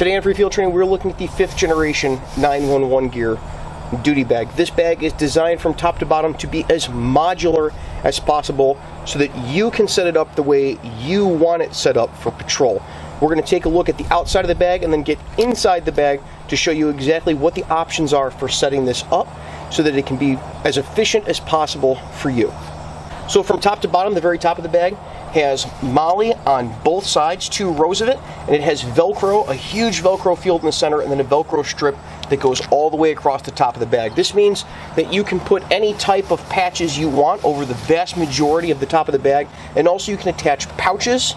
Today on Free Field Training, we're looking at the 5th generation 911 gear duty bag. This bag is designed from top to bottom to be as modular as possible so that you can set it up the way you want it set up for patrol. We're going to take a look at the outside of the bag and then get inside the bag to show you exactly what the options are for setting this up so that it can be as efficient as possible for you. So from top to bottom, the very top of the bag has MOLLE on both sides, 2 rows of it, and it has Velcro, a huge Velcro field in the center, and then a Velcro strip that goes all the way across the top of the bag. This means that you can put any type of patches you want over the vast majority of the top of the bag, and also you can attach pouches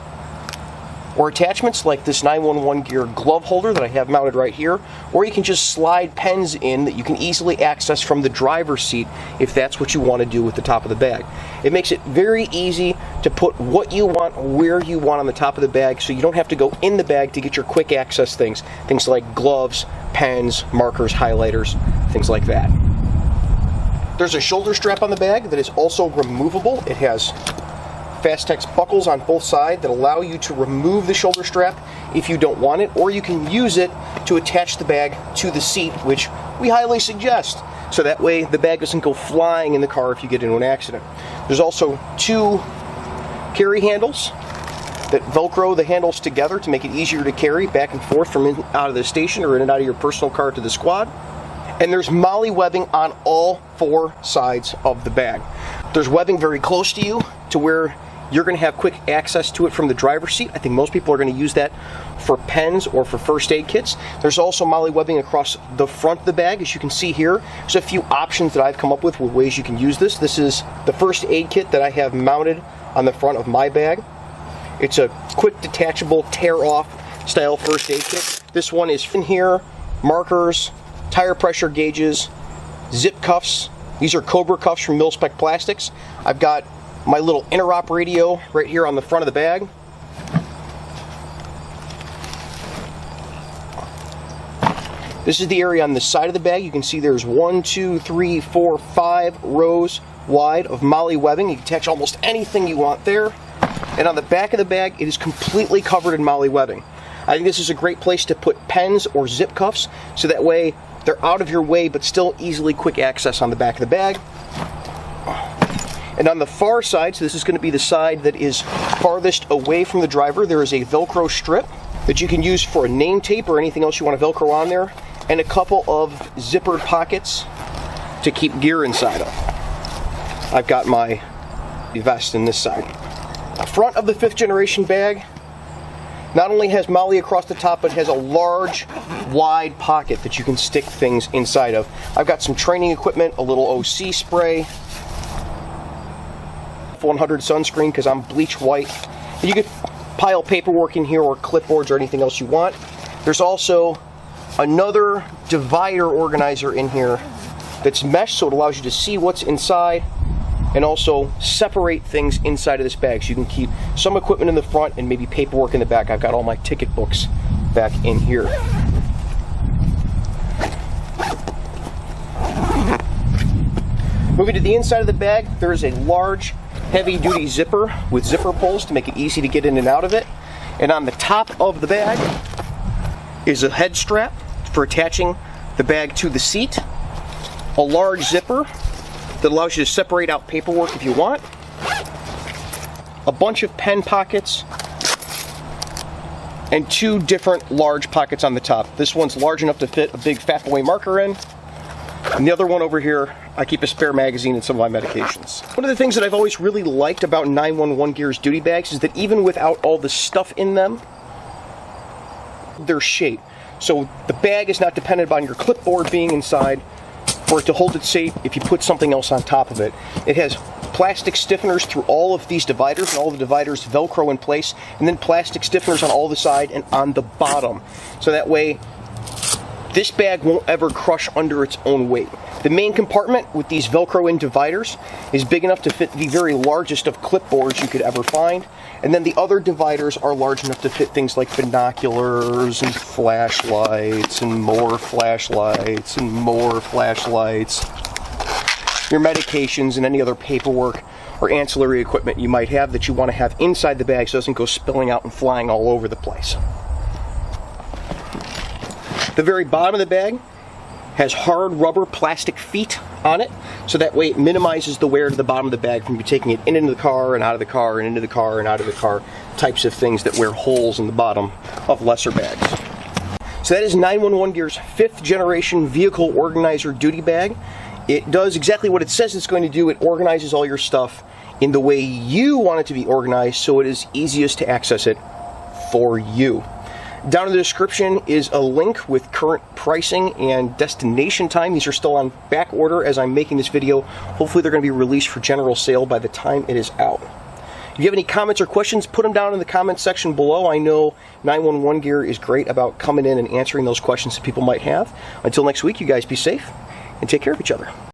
or attachments like this 911 gear glove holder that I have mounted right here, or you can just slide pens in that you can easily access from the driver's seat if that's what you want to do with the top of the bag. It makes it very easy to put what you want where you want on the top of the bag, so you don't have to go in the bag to get your quick access things like gloves, pens, markers, highlighters, things like that. There's a shoulder strap on the bag that is also removable. It has Fastex buckles on both sides that allow you to remove the shoulder strap if you don't want it, or you can use it to attach the bag to the seat, which we highly suggest, so that way the bag doesn't go flying in the car if you get into an accident. There's also 2 carry handles that Velcro the handles together to make it easier to carry back and forth from in out of the station or in and out of your personal car to the squad. And there's MOLLE webbing on all 4 sides of the bag. There's webbing very close to you to where you're going to have quick access to it from the driver's seat. I think most people are going to use that for pens or for first aid kits. There's also MOLLE webbing across the front of the bag, as you can see here. There's a few options that I've come up with ways you can use this. This is the first aid kit that I have mounted on the front of my bag. It's a quick detachable tear-off style first aid kit. This one is in here, markers, tire pressure gauges, zip cuffs. These are Cobra cuffs from Mil-Spec Plastics. I've got my little interop radio right here on the front of the bag. This is the area on the side of the bag. You can see there's 1, 2, 3, 4, 5 rows wide of MOLLE webbing. You can attach almost anything you want there. And on the back of the bag, it is completely covered in MOLLE webbing. I think this is a great place to put pens or zip cuffs, so that way they're out of your way but still easily quick access on the back of the bag. And on the far side, so this is going to be the side that is farthest away from the driver, there is a Velcro strip that you can use for a name tape or anything else you want to Velcro on there, and a couple of zippered pockets to keep gear inside of. I've got my vest in this side. The front of the 5th generation bag not only has MOLLE across the top, but has a large, wide pocket that you can stick things inside of. I've got some training equipment, a little OC spray, 100 sunscreen because I'm bleach white. And you could pile paperwork in here or clipboards or anything else you want. There's also another divider organizer in here that's mesh, so it allows you to see what's inside and also separate things inside of this bag. So you can keep some equipment in the front and maybe paperwork in the back. I've got all my ticket books back in here. Moving to the inside of the bag, there is a large heavy-duty zipper with zipper pulls to make it easy to get in and out of it. And on the top of the bag is a head strap for attaching the bag to the seat, a large zipper that allows you to separate out paperwork if you want, a bunch of pen pockets, and 2 different large pockets on the top. This one's large enough to fit a big fat boy marker in, and the other one over here, I keep a spare magazine and some of my medications. One of the things that I've always really liked about 911 Gear's duty bags is that even without all the stuff in them, their shape. So the bag is not dependent on your clipboard being inside for it to hold it safe if you put something else on top of it. It has plastic stiffeners through all of these dividers, and all the dividers Velcro in place, and then plastic stiffeners on all the side and on the bottom. So that way, this bag won't ever crush under its own weight. The main compartment with these Velcro in dividers is big enough to fit the very largest of clipboards you could ever find. And then the other dividers are large enough to fit things like binoculars and flashlights and more flashlights and more flashlights, your medications and any other paperwork or ancillary equipment you might have that you want to have inside the bag so it doesn't go spilling out and flying all over the place. The very bottom of the bag has hard rubber plastic feet on it, so that way it minimizes the wear to the bottom of the bag from you taking it into the car and out of the car and into the car and out of the car, types of things that wear holes in the bottom of lesser bags. So that is 911 Gear's 5th generation vehicle organizer duty bag. It does exactly what it says it's going to do. It organizes all your stuff in the way you want it to be organized, so it is easiest to access it for you. Down in the description is a link with current pricing and destination time. These are still on back order as I'm making this video. Hopefully they're going to be released for general sale by the time it is out. If you have any comments or questions, put them down in the comments section below. I know 911 Gear is great about coming in and answering those questions that people might have. Until next week, you guys be safe and take care of each other.